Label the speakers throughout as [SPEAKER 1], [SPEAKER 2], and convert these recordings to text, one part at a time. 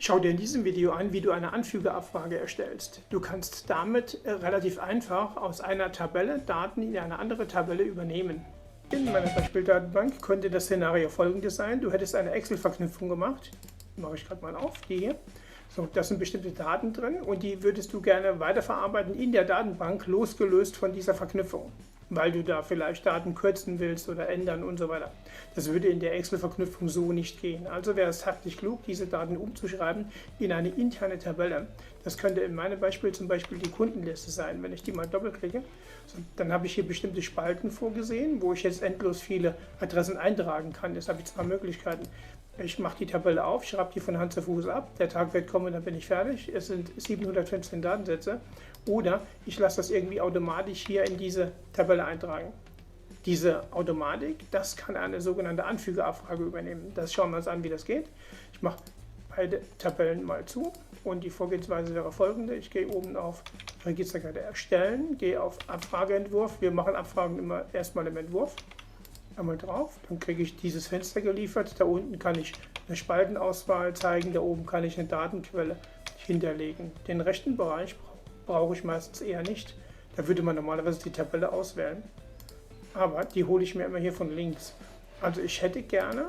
[SPEAKER 1] Schau dir in diesem Video an, wie du eine Anfügeabfrage erstellst. Du kannst damit relativ einfach aus einer Tabelle Daten in eine andere Tabelle übernehmen. In meiner Beispieldatenbank könnte das Szenario folgendes sein. Du hättest eine Excel-Verknüpfung gemacht. Mache ich gerade mal auf, die hier. So, da sind bestimmte Daten drin und die würdest du gerne weiterverarbeiten in der Datenbank, losgelöst von dieser Verknüpfung, weil du da vielleicht Daten kürzen willst oder ändern und so weiter. Das würde in der Excel-Verknüpfung so nicht gehen. Also wäre es taktisch klug, diese Daten umzuschreiben in eine interne Tabelle. Das könnte in meinem Beispiel zum Beispiel die Kundenliste sein. Wenn ich die mal doppelklicke, so, dann habe ich hier bestimmte Spalten vorgesehen, wo ich jetzt endlos viele Adressen eintragen kann. Jetzt habe ich zwei Möglichkeiten. Ich mache die Tabelle auf, schreibe die von Hand zu Fuß ab, der Tag wird kommen, dann bin ich fertig. Es sind 715 Datensätze. Oder ich lasse das irgendwie automatisch hier in diese Tabelle eintragen. Diese Automatik, das kann eine sogenannte Anfügeabfrage übernehmen. Das schauen wir uns an, wie das geht. Ich mache beide Tabellen mal zu und die Vorgehensweise wäre folgende. Ich gehe oben auf Registerkarte erstellen, gehe auf Abfrageentwurf. Wir machen Abfragen immer erstmal im Entwurf. Einmal drauf, dann kriege ich dieses Fenster geliefert. Da unten kann ich eine Spaltenauswahl zeigen, da oben kann ich eine Datenquelle hinterlegen. Den rechten Bereich brauche ich meistens eher nicht. Da würde man normalerweise die Tabelle auswählen. Aber die hole ich mir immer hier von links. Also ich hätte gerne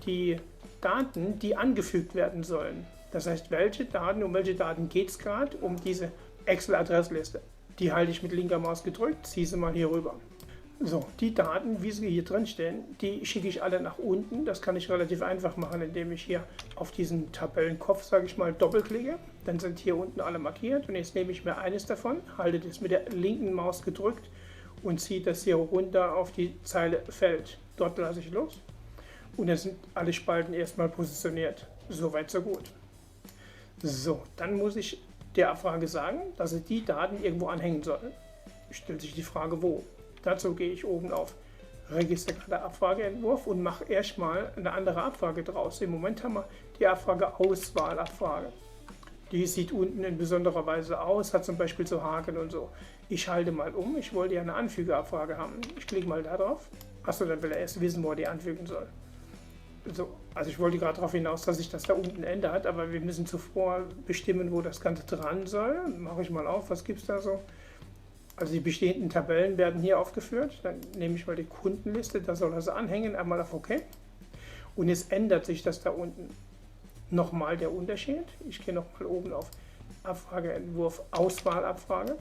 [SPEAKER 1] die Daten, die angefügt werden sollen. Das heißt, um welche Daten geht es gerade? Um diese Excel-Adressliste. Die halte ich mit linker Maus gedrückt, ziehe sie mal hier rüber. So, die Daten, wie sie hier drin stehen, die schicke ich alle nach unten. Das kann ich relativ einfach machen, indem ich hier auf diesen Tabellenkopf, sage ich mal, doppelklicke. Dann sind hier unten alle markiert und jetzt nehme ich mir eines davon, halte das mit der linken Maus gedrückt und ziehe das hier runter auf die Zeile Feld. Dort lasse ich los und dann sind alle Spalten erstmal positioniert. Soweit, so gut. So, dann muss ich der Abfrage sagen, dass sie die Daten irgendwo anhängen soll. Stellt sich die Frage, wo? Dazu gehe ich oben auf Registerkarte Abfrageentwurf und mache erstmal eine andere Abfrage draus. Im Moment haben wir die Abfrage Auswahlabfrage. Die sieht unten in besonderer Weise aus, hat zum Beispiel so Haken und so. Ich schalte mal um, ich wollte ja eine Anfügeabfrage haben. Ich klicke mal da drauf. Achso, dann will er erst wissen, wo er die anfügen soll. So, also ich wollte gerade darauf hinaus, dass sich das da unten ändert, aber wir müssen zuvor bestimmen, wo das Ganze dran soll. Mache ich mal auf, was gibt es da so? Also die bestehenden Tabellen werden hier aufgeführt. Dann nehme ich mal die Kundenliste, da soll das anhängen, einmal auf OK. Und jetzt ändert sich das da unten. Nochmal der Unterschied. Ich gehe nochmal oben auf Abfrageentwurf, Auswahlabfrage.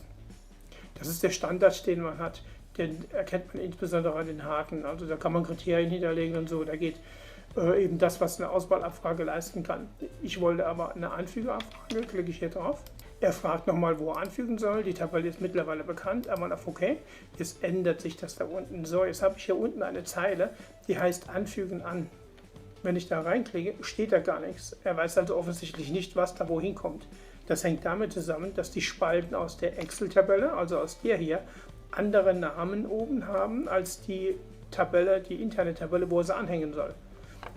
[SPEAKER 1] Das ist der Standard, den man hat. Den erkennt man insbesondere an den Haken. Also da kann man Kriterien hinterlegen und so. Da geht eben das, was eine Auswahlabfrage leisten kann. Ich wollte aber eine Anfügeabfrage, klicke ich hier drauf. Er fragt nochmal, wo er anfügen soll. Die Tabelle ist mittlerweile bekannt. Einmal auf OK. Jetzt ändert sich das da unten. So, jetzt habe ich hier unten eine Zeile, die heißt Anfügen an. Wenn ich da reinklicke, steht da gar nichts. Er weiß also offensichtlich nicht, was da wohin kommt. Das hängt damit zusammen, dass die Spalten aus der Excel-Tabelle, also aus der hier, andere Namen oben haben als die Tabelle, die interne Tabelle, wo er sie anhängen soll.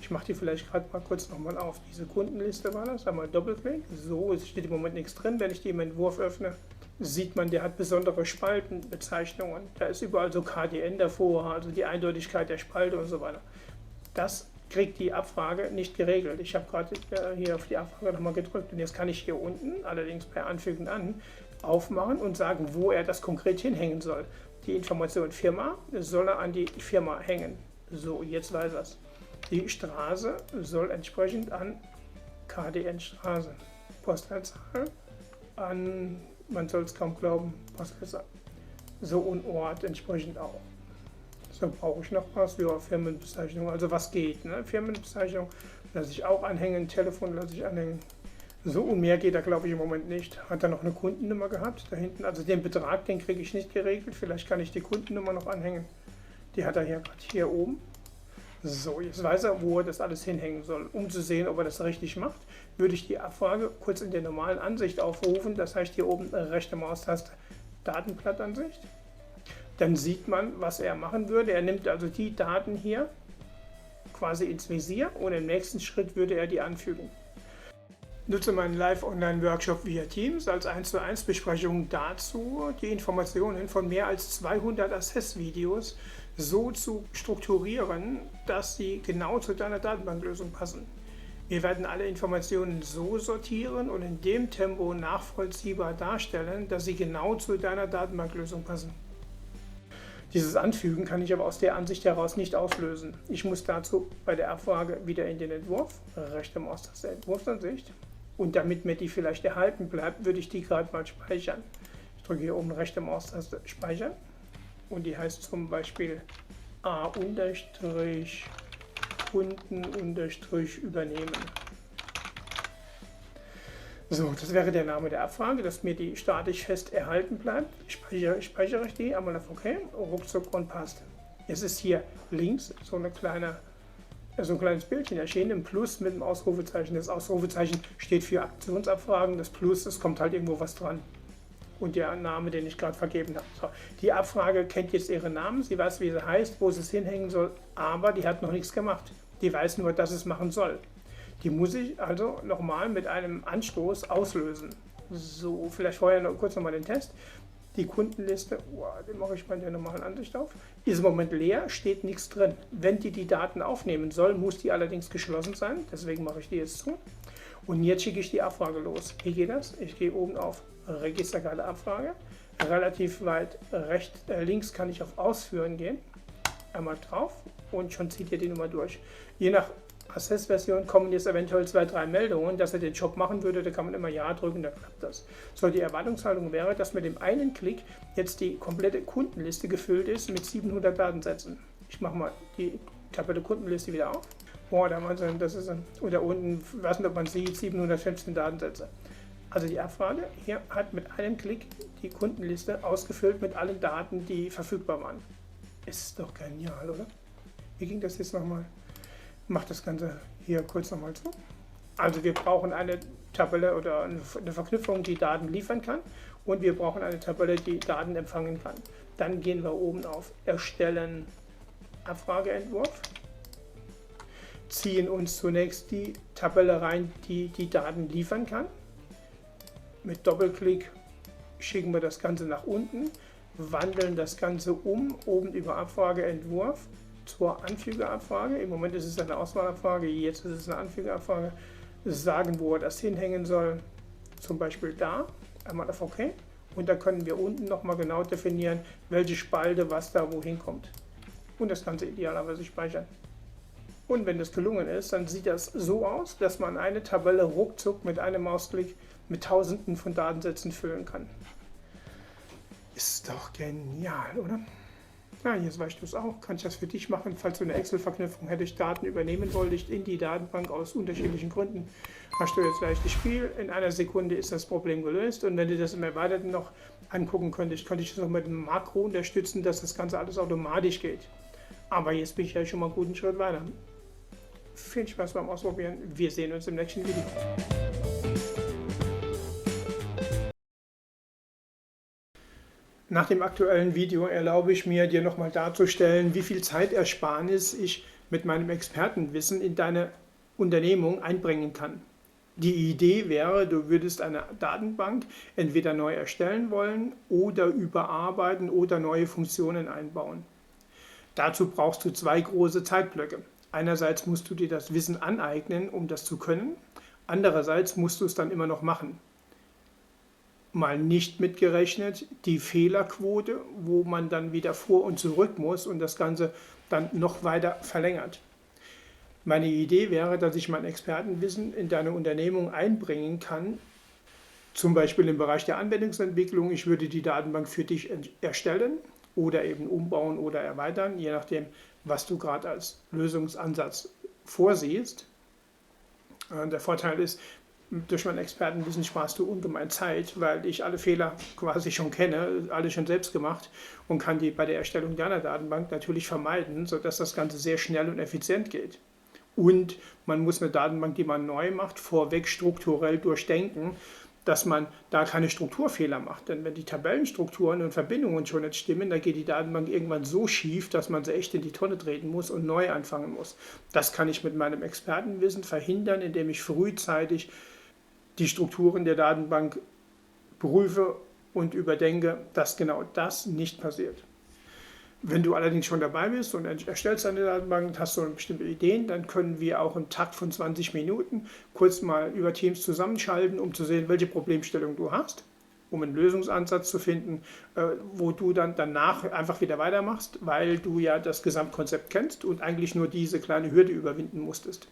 [SPEAKER 1] Ich mache die vielleicht gerade mal kurz nochmal auf. Diese Kundenliste war das, einmal Doppelklick. So, es steht im Moment nichts drin. Wenn ich die im Entwurf öffne, sieht man, der hat besondere Spaltenbezeichnungen. Da ist überall so KDN davor, also die Eindeutigkeit der Spalte und so weiter. Das kriegt die Abfrage nicht geregelt. Ich habe gerade hier auf die Abfrage nochmal gedrückt und jetzt kann ich hier unten, allerdings bei Anfügen an, aufmachen und sagen, wo er das konkret hinhängen soll. Die Information Firma soll er an die Firma hängen. So, jetzt weiß er es. Die Straße soll entsprechend an KDN Straße. Postleitzahl an, man soll es kaum glauben, Postleitzahl. So und Ort entsprechend auch. So, brauche ich noch was? Ja, Firmenbezeichnung, also was geht. Ne? Firmenbezeichnung lasse ich auch anhängen, Telefon lasse ich anhängen. So und mehr geht da, glaube ich, im Moment nicht. Hat er noch eine Kundennummer gehabt da hinten? Also den Betrag, den kriege ich nicht geregelt. Vielleicht kann ich die Kundennummer noch anhängen. Die hat er hier gerade hier oben. So, jetzt weiß er, wo er das alles hinhängen soll. Um zu sehen, ob er das richtig macht, würde ich die Abfrage kurz in der normalen Ansicht aufrufen. Das heißt, hier oben rechte Maustaste Datenblattansicht. Dann sieht man, was er machen würde. Er nimmt also die Daten hier quasi ins Visier und im nächsten Schritt würde er die anfügen. Nutze meinen Live-Online-Workshop via Teams als 1:1 Besprechung dazu, die Informationen von mehr als 200 Assess-Videos so zu strukturieren, dass sie genau zu deiner Datenbanklösung passen. Wir werden alle Informationen so sortieren und in dem Tempo nachvollziehbar darstellen, dass sie genau zu deiner Datenbanklösung passen. Dieses Anfügen kann ich aber aus der Ansicht heraus nicht auslösen. Ich muss dazu bei der Abfrage wieder in den Entwurf, rechte Maustaste Entwurfsansicht, und damit mir die vielleicht erhalten bleibt, würde ich die gerade mal speichern. Ich drücke hier oben rechte Maustaste Speichern und die heißt zum Beispiel A-Kunden-übernehmen. So, das wäre der Name der Abfrage, dass mir die statisch fest erhalten bleibt. Speichere ich die, einmal auf OK, ruckzuck und passt. Jetzt ist hier links so ein kleines Bildchen erschienen, ein Plus mit einem Ausrufezeichen. Das Ausrufezeichen steht für Aktionsabfragen, das Plus, es kommt halt irgendwo was dran. Und der Name, den ich gerade vergeben habe. So, die Abfrage kennt jetzt ihren Namen, sie weiß, wie sie heißt, wo sie es hinhängen soll, aber die hat noch nichts gemacht. Die weiß nur, dass es machen soll. Die muss ich also nochmal mit einem Anstoß auslösen. So, vielleicht vorher noch kurz nochmal den Test. Die Kundenliste, den mache ich mal in der normalen Ansicht auf, ist im Moment leer, steht nichts drin. Wenn die Daten aufnehmen soll, muss die allerdings geschlossen sein. Deswegen mache ich die jetzt zu. Und jetzt schicke ich die Abfrage los. Wie geht das? Ich gehe oben auf Registerkarte Abfrage. Relativ weit links kann ich auf Ausführen gehen. Einmal drauf und schon zieht ihr die Nummer durch. Je nach Access-Version kommen jetzt eventuell 2-3 Meldungen, dass er den Job machen würde, da kann man immer Ja drücken, dann klappt das. So, die Erwartungshaltung wäre, dass mit dem einen Klick jetzt die komplette Kundenliste gefüllt ist mit 700 Datensätzen. Ich mache mal die Tabelle Kundenliste wieder auf. Boah, da Wahnsinn, das ist, und da unten, ich weiß nicht, ob man sieht, 715 Datensätze. Also die Abfrage hier hat mit einem Klick die Kundenliste ausgefüllt mit allen Daten, die verfügbar waren. Ist doch genial, oder? Wie ging das jetzt nochmal? Macht das Ganze hier kurz nochmal zu. Also wir brauchen eine Tabelle oder eine Verknüpfung, die Daten liefern kann, und wir brauchen eine Tabelle, die Daten empfangen kann. Dann gehen wir oben auf Erstellen Abfrageentwurf, ziehen uns zunächst die Tabelle rein, die die Daten liefern kann. Mit Doppelklick schicken wir das Ganze nach unten, wandeln das Ganze um, oben über Abfrageentwurf zur Anfügeabfrage. Im Moment ist es eine Auswahlabfrage, jetzt ist es eine Anfügeabfrage. Sagen, wo er das hinhängen soll, zum Beispiel da, einmal auf OK. Und da können wir unten nochmal genau definieren, welche Spalte was da wohin kommt. Und das Ganze idealerweise speichern. Und wenn das gelungen ist, dann sieht das so aus, dass man eine Tabelle ruckzuck mit einem Mausklick mit Tausenden von Datensätzen füllen kann. Ist doch genial, oder? Ja, jetzt weißt du es auch. Kann ich das für dich machen, falls du eine Excel-Verknüpfung hättest, Daten übernehmen wolltest in die Datenbank aus unterschiedlichen Gründen. Hast du jetzt gleich das Spiel, in einer Sekunde ist das Problem gelöst, und wenn du das im Erweiterten noch angucken könntest, könnte ich das auch mit einem Makro unterstützen, dass das Ganze alles automatisch geht. Aber jetzt bin ich ja schon mal einen guten Schritt weiter. Viel Spaß beim Ausprobieren. Wir sehen uns im nächsten Video. Nach dem aktuellen Video erlaube ich mir, dir nochmal darzustellen, wie viel Zeitersparnis ich mit meinem Expertenwissen in deine Unternehmung einbringen kann. Die Idee wäre, du würdest eine Datenbank entweder neu erstellen wollen oder überarbeiten oder neue Funktionen einbauen. Dazu brauchst du 2 große Zeitblöcke. Einerseits musst du dir das Wissen aneignen, um das zu können. Andererseits musst du es dann immer noch machen. Mal nicht mitgerechnet die Fehlerquote, wo man dann wieder vor und zurück muss und das Ganze dann noch weiter verlängert. Meine Idee wäre, dass ich mein Expertenwissen in deine Unternehmung einbringen kann, zum Beispiel im Bereich der Anwendungsentwicklung. Ich würde die Datenbank für dich erstellen oder eben umbauen oder erweitern, je nachdem, was du gerade als Lösungsansatz vorsiehst. Der Vorteil ist, durch mein Expertenwissen sparst du ungemein Zeit, weil ich alle Fehler quasi schon kenne, alle schon selbst gemacht, und kann die bei der Erstellung deiner Datenbank natürlich vermeiden, sodass das Ganze sehr schnell und effizient geht. Und man muss eine Datenbank, die man neu macht, vorweg strukturell durchdenken, dass man da keine Strukturfehler macht. Denn wenn die Tabellenstrukturen und Verbindungen schon nicht stimmen, dann geht die Datenbank irgendwann so schief, dass man sie echt in die Tonne treten muss und neu anfangen muss. Das kann ich mit meinem Expertenwissen verhindern, indem ich frühzeitig die Strukturen der Datenbank prüfe und überdenke, dass genau das nicht passiert. Wenn du allerdings schon dabei bist und erstellst eine Datenbank und hast so bestimmte Ideen, dann können wir auch einen Takt von 20 Minuten kurz mal über Teams zusammenschalten, um zu sehen, welche Problemstellung du hast, um einen Lösungsansatz zu finden, wo du dann danach einfach wieder weitermachst, weil du ja das Gesamtkonzept kennst und eigentlich nur diese kleine Hürde überwinden musstest.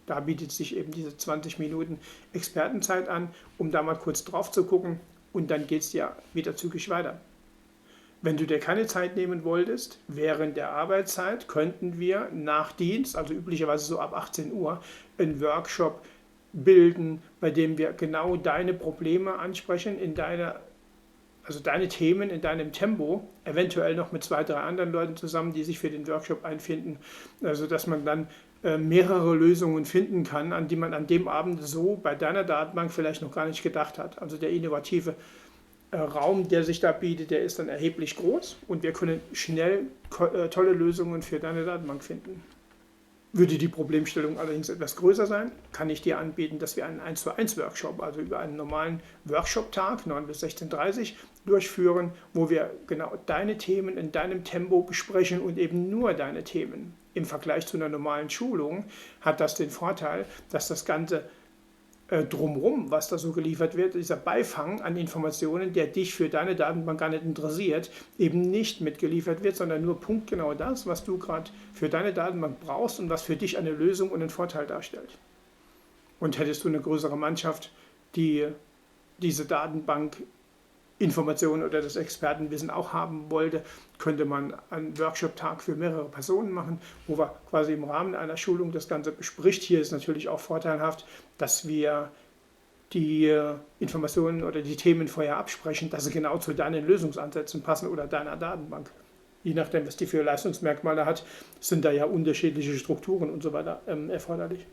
[SPEAKER 1] Da bietet sich eben diese 20 Minuten Expertenzeit an, um da mal kurz drauf zu gucken, und dann geht es dir wieder zügig weiter. Wenn du dir keine Zeit nehmen wolltest, während der Arbeitszeit könnten wir nach Dienst, also üblicherweise so ab 18 Uhr, einen Workshop bilden, bei dem wir genau deine Probleme ansprechen, also deine Themen in deinem Tempo, eventuell noch mit 2, 3 anderen Leuten zusammen, die sich für den Workshop einfinden, also dass man dann mehrere Lösungen finden kann, an die man an dem Abend so bei deiner Datenbank vielleicht noch gar nicht gedacht hat. Also der innovative Raum, der sich da bietet, der ist dann erheblich groß und wir können schnell tolle Lösungen für deine Datenbank finden. Würde die Problemstellung allerdings etwas größer sein, kann ich dir anbieten, dass wir einen 1:1 Workshop, also über einen normalen Workshop-Tag, 9 bis 16:30 Uhr, durchführen, wo wir genau deine Themen in deinem Tempo besprechen und eben nur deine Themen. Im Vergleich zu einer normalen Schulung hat das den Vorteil, dass das Ganze drumherum, was da so geliefert wird, dieser Beifang an Informationen, der dich für deine Datenbank gar nicht interessiert, eben nicht mitgeliefert wird, sondern nur punktgenau das, was du gerade für deine Datenbank brauchst und was für dich eine Lösung und einen Vorteil darstellt. Und hättest du eine größere Mannschaft, die diese Datenbank-Informationen oder das Expertenwissen auch haben wollte, könnte man einen Workshop-Tag für mehrere Personen machen, wo wir quasi im Rahmen einer Schulung das Ganze bespricht. Hier ist natürlich auch vorteilhaft, dass wir die Informationen oder die Themen vorher absprechen, dass sie genau zu deinen Lösungsansätzen passen oder deiner Datenbank. Je nachdem, was die für Leistungsmerkmale hat, sind da ja unterschiedliche Strukturen und so weiter erforderlich.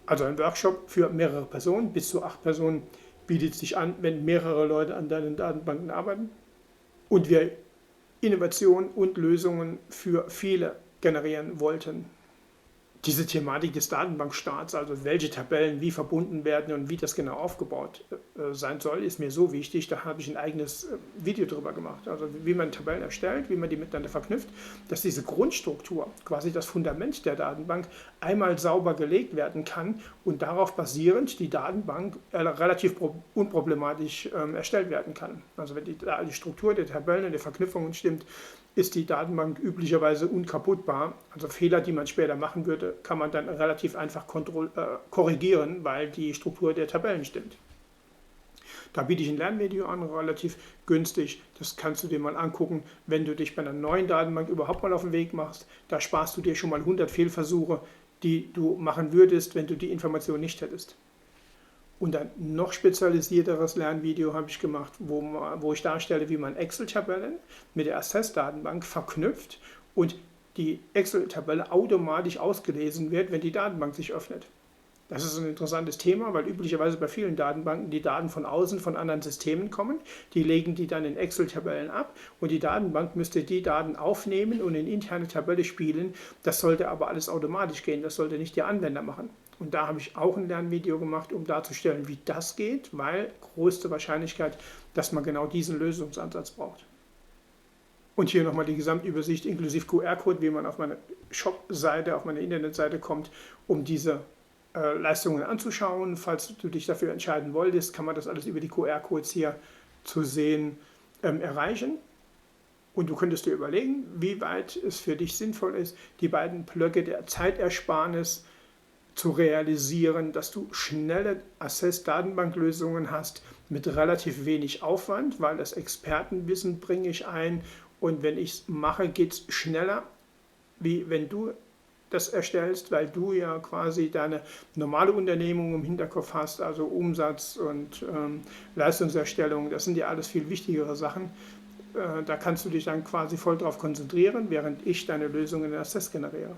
[SPEAKER 1] Also ein Workshop für mehrere Personen, bis zu 8 Personen, bietet sich an, wenn mehrere Leute an deinen Datenbanken arbeiten und wir Innovationen und Lösungen für viele generieren wollten. Diese Thematik des Datenbankstarts, also welche Tabellen wie verbunden werden und wie das genau aufgebaut sein soll, ist mir so wichtig. Da habe ich ein eigenes Video drüber gemacht. Also wie man Tabellen erstellt, wie man die miteinander verknüpft, dass diese Grundstruktur, quasi das Fundament der Datenbank, einmal sauber gelegt werden kann und darauf basierend die Datenbank relativ unproblematisch erstellt werden kann. Also wenn die Struktur der Tabellen und der Verknüpfungen stimmt, ist die Datenbank üblicherweise unkaputtbar. Also Fehler, die man später machen würde, kann man dann relativ einfach korrigieren, weil die Struktur der Tabellen stimmt. Da biete ich ein Lernvideo an, relativ günstig. Das kannst du dir mal angucken, wenn du dich bei einer neuen Datenbank überhaupt mal auf den Weg machst. Da sparst du dir schon mal 100 Fehlversuche, die du machen würdest, wenn du die Information nicht hättest. Und ein noch spezialisierteres Lernvideo habe ich gemacht, wo ich darstelle, wie man Excel-Tabellen mit der Access-Datenbank verknüpft und die Excel-Tabelle automatisch ausgelesen wird, wenn die Datenbank sich öffnet. Das ist ein interessantes Thema, weil üblicherweise bei vielen Datenbanken die Daten von außen, von anderen Systemen kommen. Die legen die dann in Excel-Tabellen ab und die Datenbank müsste die Daten aufnehmen und in interne Tabelle spielen. Das sollte aber alles automatisch gehen, das sollte nicht der Anwender machen. Und da habe ich auch ein Lernvideo gemacht, um darzustellen, wie das geht, weil größte Wahrscheinlichkeit, dass man genau diesen Lösungsansatz braucht. Und hier nochmal die Gesamtübersicht inklusive QR-Code, wie man auf meine Shop-Seite, auf meine Internetseite kommt, um diese Leistungen anzuschauen. Falls du dich dafür entscheiden wolltest, kann man das alles über die QR-Codes hier zu sehen erreichen. Und du könntest dir überlegen, wie weit es für dich sinnvoll ist, die beiden Blöcke der Zeitersparnis zu realisieren, dass du schnelle Access-Datenbanklösungen hast mit relativ wenig Aufwand, weil das Expertenwissen bringe ich ein und wenn ich es mache, geht es schneller, wie wenn du das erstellst, weil du ja quasi deine normale Unternehmung im Hinterkopf hast, also Umsatz und Leistungserstellung, das sind ja alles viel wichtigere Sachen. Da kannst du dich dann quasi voll drauf konzentrieren, während ich deine Lösungen in Access generiere.